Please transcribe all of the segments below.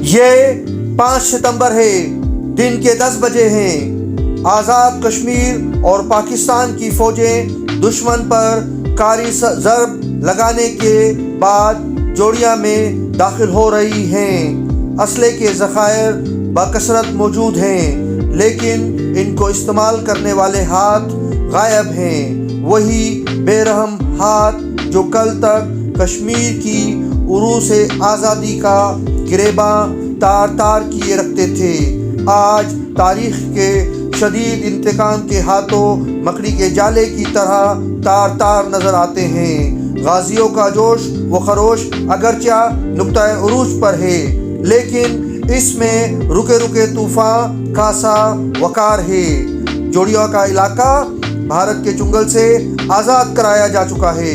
یہ 5 ستمبر ہے، دن کے 10 بجے ہیں۔ آزاد کشمیر اور پاکستان کی فوجیں دشمن پر کاری ضرب لگانے کے بعد جوڑیاں میں داخل ہو رہی ہیں۔ اسلحے کے ذخائر بکثرت موجود ہیں، لیکن ان کو استعمال کرنے والے ہاتھ غائب ہیں، وہی بے رحم ہاتھ جو کل تک کشمیر کی عروج آزادی کا گریباں تار تار کیے رکھتے تھے، آج تاریخ کے شدید انتقام کے ہاتھوں مکڑی کے جالے کی طرح تار تار نظر آتے ہیں۔ غازیوں کا جوش و خروش اگرچہ نقطۂ عروج پر ہے، لیکن اس میں رکے رکے طوفان کا سا وقار ہے۔ جوڑیوں کا علاقہ بھارت کے چنگل سے آزاد کرایا جا چکا ہے۔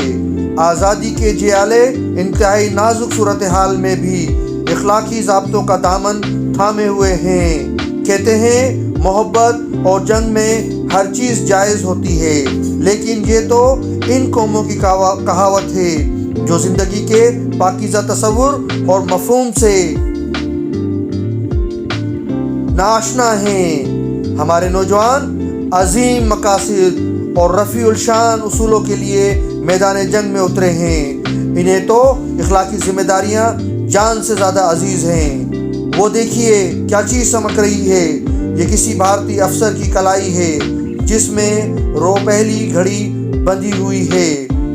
آزادی کے جیالے انتہائی نازک صورتحال میں بھی اخلاقی ضابطوں کا دامن تھامے ہوئے ہیں۔ کہتے ہیں محبت اور جنگ میں ہر چیز جائز ہوتی ہے، لیکن یہ تو ان قوموں کی کہاوت ہے جو زندگی کے پاکیزہ تصور اور مفہوم سے ناآشنا ہیں۔ ہمارے نوجوان عظیم مقاصد اور رفیع الشان اصولوں کے لیے میدان جنگ میں اترے ہیں۔ انہیں تو اخلاقی ذمہ داریاں جان سے زیادہ عزیز ہیں۔ وہ دیکھیے کیا چیز چمک رہی ہے، یہ کسی بھارتی افسر کی کلائی ہے جس میں رو پہلی گھڑی بندھی ہوئی ہے۔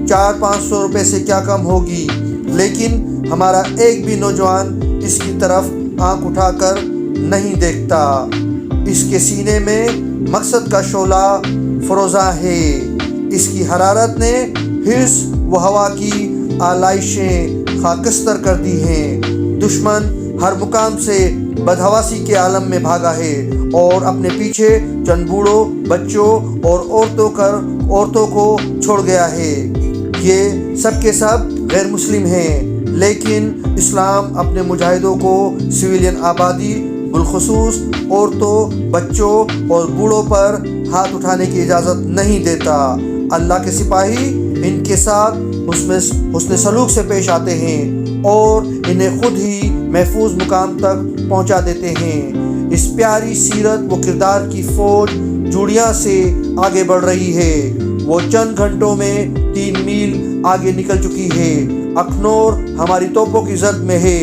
400-500 روپے سے کیا کم ہوگی، لیکن ہمارا ایک بھی نوجوان اس کی طرف آنکھ اٹھا کر نہیں دیکھتا۔ اس کے سینے میں مقصد کا شعلہ فروزاں ہے، اس کی حرارت نے حرص و ہوا کی آلائشیں خاکستر کر دی ہیں۔ دشمن ہر مقام سے بدحواسی کے عالم میں بھاگا ہے اور اپنے پیچھے چند بوڑھوں، بچوں اور عورتوں کو چھوڑ گیا ہے۔ یہ سب کے سب غیر مسلم ہیں، لیکن اسلام اپنے مجاہدوں کو سویلین آبادی بالخصوص عورتوں، بچوں اور بوڑھوں پر ہاتھ اٹھانے کی اجازت نہیں دیتا۔ اللہ کے سپاہی ان کے ساتھ حسن سلوک سے پیش آتے ہیں اور انہیں خود ہی محفوظ مقام تک پہنچا دیتے ہیں۔ اس پیاری سیرت و کردار کی فوج جوڑیاں سے آگے بڑھ رہی ہے۔ وہ چند گھنٹوں میں 3 میل آگے نکل چکی ہے۔ اخنور ہماری توپوں کی زد میں ہے۔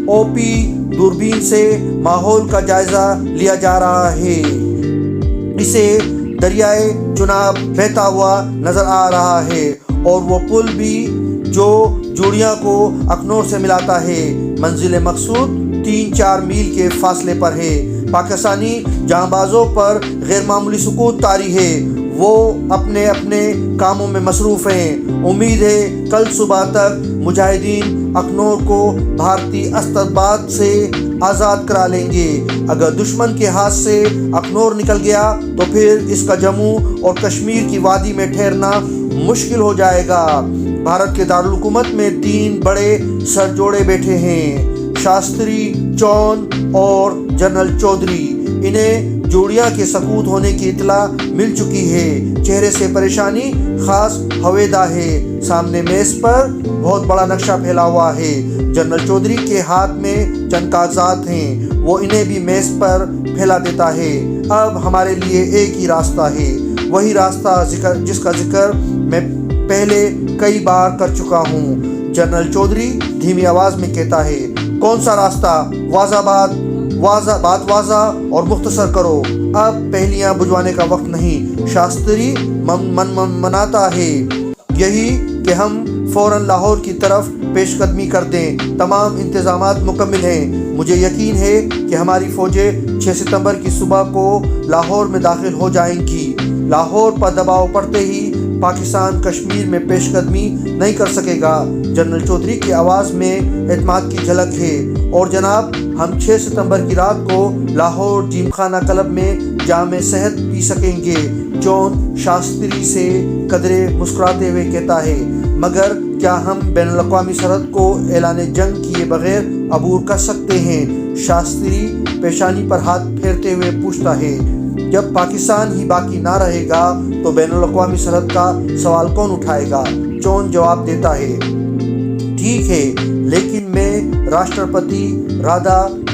او پی دوربین سے ماحول کا جائزہ لیا جا رہا ہے۔ اسے دریائے چناب بہتا ہوا نظر آ رہا ہے اور وہ پل بھی جو جوڑیاں کو اخنور سے ملاتا ہے منزل مقصود 3-4 میل کے فاصلے پر ہے۔ پاکستانی جاں بازوں پر غیر معمولی سکوت طاری ہے، وہ اپنے اپنے کاموں میں مصروف ہیں۔ امید ہے کل صبح تک مجاہدین اخنور کو بھارتی استعباد سے آزاد کرا لیں گے۔ اگر دشمن کے ہاتھ سے اخنور نکل گیا تو پھر اس کا جموں اور کشمیر کی وادی میں ٹھہرنا مشکل ہو جائے گا۔ بھارت کے دارالحکومت میں 3 بڑے سر جوڑے بیٹھے ہیں، شاستری، چون اور جنرل چودھری۔ انہیں جوڑیاں کے سقوط ہونے کی اطلاع مل چکی ہے۔ چہرے سے پریشانی خاص ہویدا ہے۔ سامنے میز پر بہت بڑا نقشہ پھیلا ہوا ہے۔ جنرل چودھری کے ہاتھ میں چند کاغذات ہیں، وہ انہیں بھی میز پر پھیلا دیتا ہے۔ اب ہمارے لیے ایک ہی راستہ ہے، وہی راستہ جس کا ذکر میں پہلے کئی بار کر چکا ہوں۔ جنرل چودھری دھیمی آواز میں کہتا ہے، کون سا راستہ؟ بات واضح اور مختصر کرو، اب پہلیاں بجھوانے کا وقت نہیں۔ شاستری مناتا ہے، یہی کہ ہم فوراً لاہور کی طرف پیش قدمی کر دیں۔ تمام انتظامات مکمل ہیں۔ مجھے یقین ہے کہ ہماری فوجیں 6 ستمبر کی صبح کو لاہور میں داخل ہو جائیں گی۔ لاہور پر دباؤ پڑتے ہی پاکستان کشمیر میں پیش قدمی نہیں کر سکے گا۔ جنرل چودھری کی آواز میں اعتماد کی جھلک ہے۔ اور جناب، ہم 6 ستمبر کی رات کو لاہور جیم خانہ کلب میں جام صحت پی سکیں گے۔ چون شاستری سے قدرے مسکراتے ہوئے کہتا ہے، مگر کیا ہم بین الاقوامی سرحد کو اعلان جنگ کیے بغیر عبور کر سکتے ہیں؟ شاستری پیشانی پر ہاتھ پھیرتے ہوئے پوچھتا ہے۔ جب پاکستان ہی باقی نہ رہے گا تو بین الاقوامی سرحد کا سوال کون اٹھائے گا؟ چون جواب دیتا ہے، ٹھیک ہے، لیکن میں Rashtrapati Radha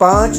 5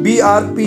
BRP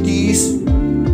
30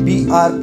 BRP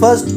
1st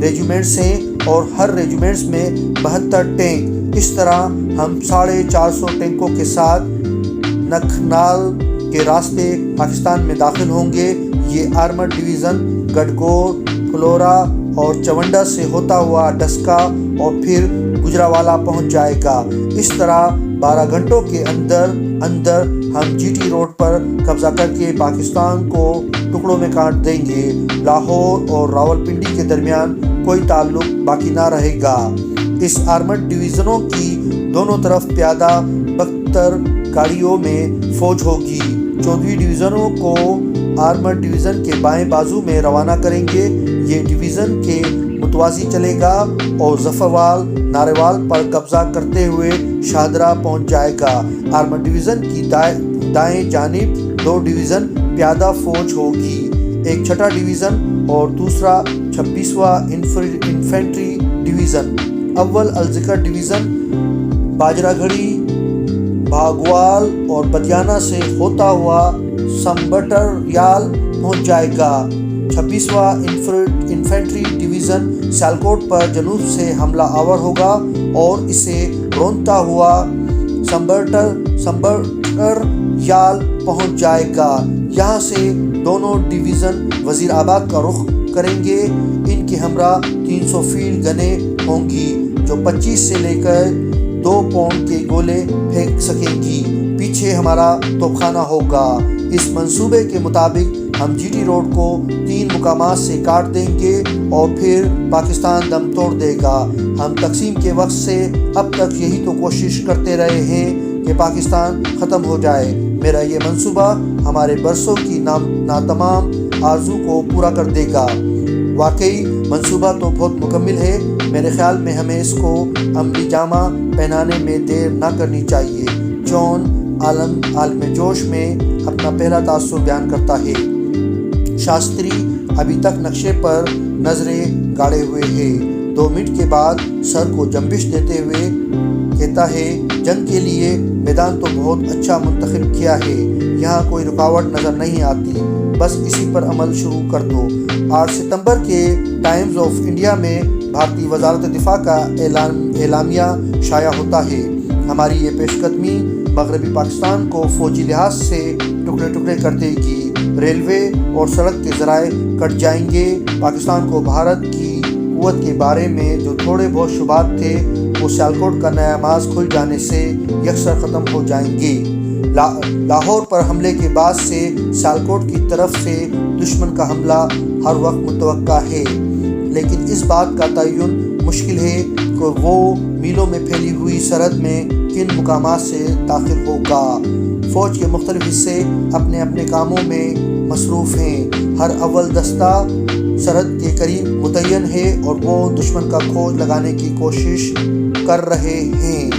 regimens ہیں اور ہر ریجیمنٹس میں 72 ٹینک۔ اس طرح ہم 450 ٹینکوں کے ساتھ نکھنال کے راستے پاکستان میں داخل ہوں گے۔ یہ آرمڈ ڈویژن گڈگور، پھلورا اور چونڈا سے ہوتا ہوا ڈسکا اور پھر گجراوالا پہنچ جائے گا۔ اس طرح 12 گھنٹوں کے اندر ہم جی ٹی روڈ پر قبضہ کر کے پاکستان کو ٹکڑوں میں کاٹ دیں گے۔ لاہور اور راولپنڈی کے درمیان کوئی تعلق باقی نہ رہے گا۔ اس آرمڈ ڈویژنوں کی دونوں طرف پیادہ 72 گاڑیوں میں فوج ہوگی۔ 14ویں ڈویژنوں کو آرمڈ ڈویژن کے بائیں بازو میں روانہ کریں گے۔ یہ ڈویژن کے متوازی چلے گا اور ظفروال ناروال پر قبضہ کرتے ہوئے شاہدرہ پہنچ جائے گا۔ آرمڈ ڈویژن کی دائیں جانب 2 ڈویژن پیادہ فوج ہوگی، ایک چھٹا ڈویژن اور دوسرا 26واں انفینٹری ڈویژن۔ اول الذکر ڈویژن باجرہ گھڑی، بھاگوال اور بدیانہ سے ہوتا ہوا سمبٹریال پہنچ جائے گا۔ 26واں انفینٹری ڈویژن سیالکوٹ پر جنوب سے حملہ آور ہوگا اور اسے رونتا ہوا سمبٹریال پہنچ جائے گا۔ یہاں سے دونوں ڈویژن وزیر آباد کا رخ کریں گے۔ ان کے ہمراہ 300 فیلڈ گنیں ہوں گی جو 25 سے لے کر 2 پاؤنڈ کے گولے پھینک سکیں گی۔ پیچھے ہمارا توپخانہ ہوگا۔ اس منصوبے کے مطابق ہم جی ٹی روڈ کو 3 مقامات سے کاٹ دیں گے اور پھر پاکستان دم توڑ دے گا۔ ہم تقسیم کے وقت سے اب تک یہی تو کوشش کرتے رہے ہیں کہ پاکستان ختم ہو جائے۔ میرا یہ منصوبہ ہمارے برسوں کی ناتمام آرزو کو پورا کر دے گا۔ واقعی منصوبہ تو بہت مکمل ہے۔ میرے خیال میں ہمیں اس کو عملی جامہ پہنانے میں دیر نہ کرنی چاہیے۔ جون عالم جوش میں اپنا پہلا تاثر بیان کرتا ہے۔ شاستری ابھی تک نقشے پر نظریں گاڑے ہوئے ہے۔ 2 منٹ کے بعد سر کو جنبش دیتے ہوئے کہتا ہے، جنگ کے لیے میدان تو بہت اچھا منتخب کیا ہے، یہاں کوئی رکاوٹ نظر نہیں آتی، بس اسی پر عمل شروع کر دو۔ 8 ستمبر کے ٹائمز آف انڈیا میں بھارتی وزارت دفاع کا اعلامیہ شائع ہوتا ہے۔ ہماری یہ پیش قدمی مغربی پاکستان کو فوجی لحاظ سے ٹکڑے ٹکڑے کر دے گی۔ ریلوے اور سڑک کے ذرائع کٹ جائیں گے۔ پاکستان کو بھارت کی قوت کے بارے میں جو تھوڑے بہت شبہات تھے وہ سیالکوٹ کا نیا ماز کھل جانے سے یکسر ختم ہو جائیں گے۔ لاہور پر حملے کے بعد سے سیالکوٹ کی طرف سے دشمن کا حملہ ہر وقت متوقع ہے، لیکن اس بات کا تعین مشکل ہے کہ وہ میلوں میں پھیلی ہوئی سرحد میں کن مقامات سے داخل ہوگا۔ فوج کے مختلف حصے اپنے اپنے کاموں میں مصروف ہیں۔ ہر اول دستہ سرحد کے قریب متعین ہے اور وہ دشمن کا کھوج لگانے کی کوشش کر رہے ہیں۔